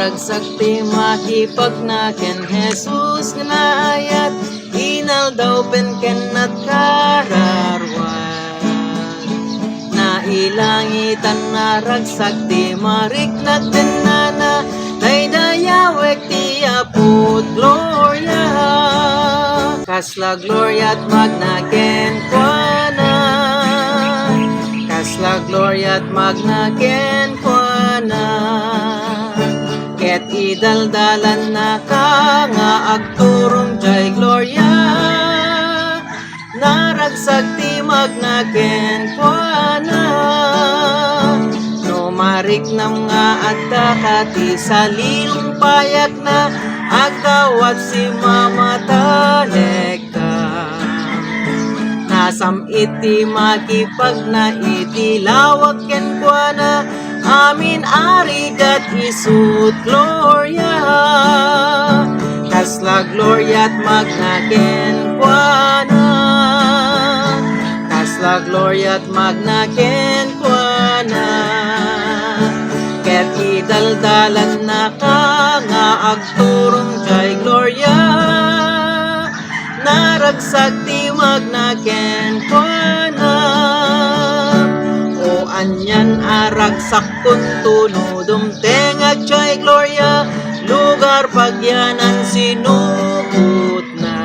Naragsak ti makipag na ken Jesus nga naayat, inal daw pen ken at kararwan. Nailangitan naragsak ti mariknat den nana, daydayawek ti aput gloria. Kasla gloria at magna ken kuana, kasla gloria at magna ken kuana. Ket idaldalan na ka nga agturong jay gloria, naragsak ti magna ken kuana. No mariknam nga adda ka ti salilong payak na, agdawat si mama talekta. Nasam iti makipag na iti lawag ken kuana, amin arigat isut gloria. Kasla gloria at magna ken kuana, kasla gloria at magna ken kuana. Ket idaldalan na ka nga agturong jay gloria, naragsak ti magna ken kuana. O anyan aragsak kun tunudom tengag jay gloria, lugar pagyanan sinuput na.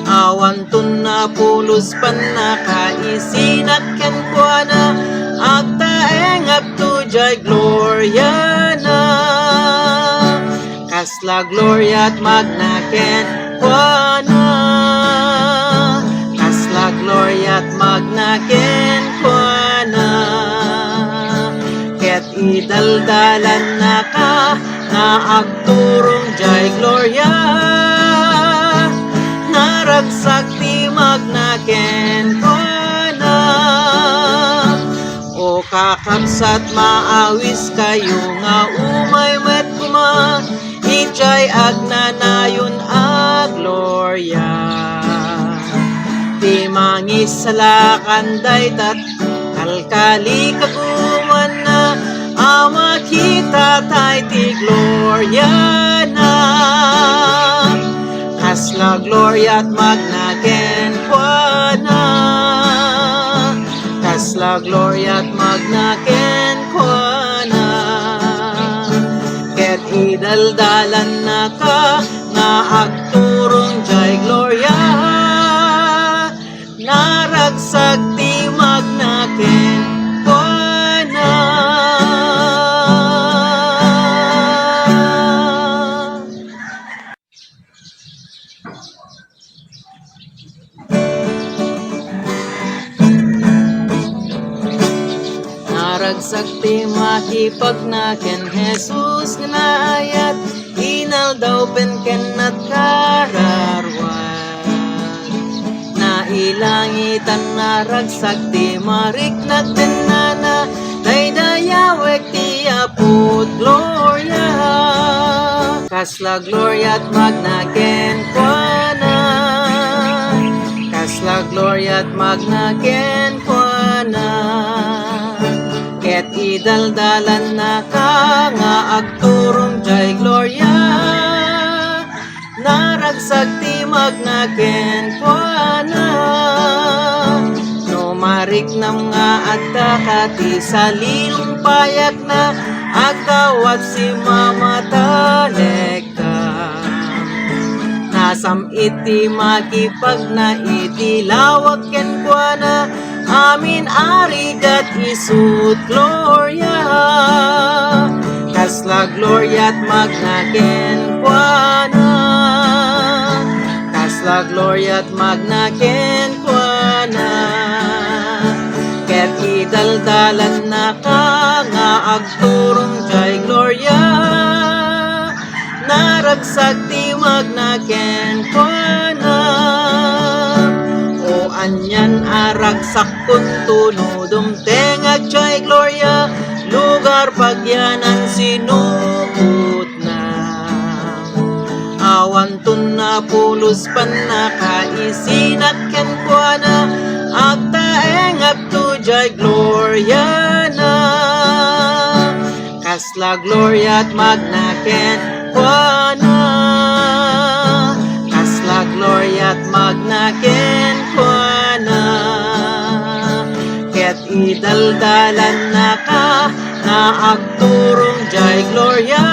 Awan tun na pulos pan na kaisinak ken kuana, agtaeng agtu jay gloria na. Kasla gloria at magna ken kuana, kasla gloria at magna ken kuana. Ket idaldalan na ka nga agturong jay gloria, naragsak ti magna ken kuana. O kakabsat maawis kayo nga umay met kuma, ijay agnanayon a gloria. Ti mangisalakan daytat kalkali kaguman na, ama kita tay ti gloria na. Kasla gloria at magna ken kuana, kasla gloria at magna ken kuana. Ket idaldalan na ka nga agturong jay gloria, naragsak ti magna ken kuana. Naragsak ti makipag na ken Jesus nga naayat, inal daw pen ken at kararwan. Nailangitan naragsak ti mariknat den nana, daydayawek ti aput gloria. Kasla gloria at magna ken kuana, kasla gloria at magna ken kuana. Ket idaldalan na ka nga agturong jay gloria, naragsak ti magna ken kuana. No mariknam nga adda ka ti salilong payak na, agdawat si mama talekta. Nasam iti makipag na iti lawag ken kuana, amin arigat isut gloria. Kasla gloria at magna ken kuana, kasla gloria at magna ken kuana. Ket idaldalan na ka nga agturong jay gloria, naragsak ti magna ken kuana. O anyan aragsak kun tunudom tengag jay gloria, lugar pagyanan sinuput na. Awan tun na pulos pan na kaisinak ken kuana, agtaeng agtu jay gloria na. kasla gloria at magna ken kuana, kasla gloria at magna ken kuana. Ket idaldalan na ka na agturong jay gloria,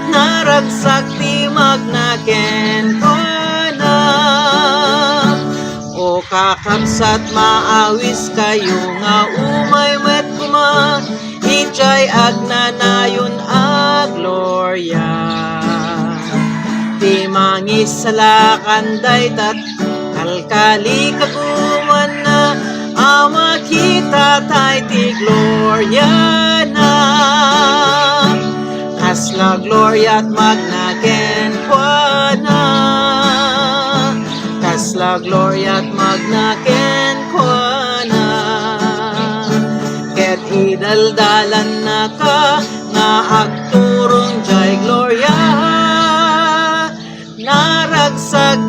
naragsak ti magna ken kuana. O kakabsat maawis kayo nga umay met kuma, ijay agnanayon a gloria. Ti mangisalakanday tat kalkali kaguman na, ama kita tay ti gloria na. Kasla gloria at magna ken kuana, kasla gloria at magna ken kuana. Ket idaldalan na ka nga agturong jay gloria, naragsag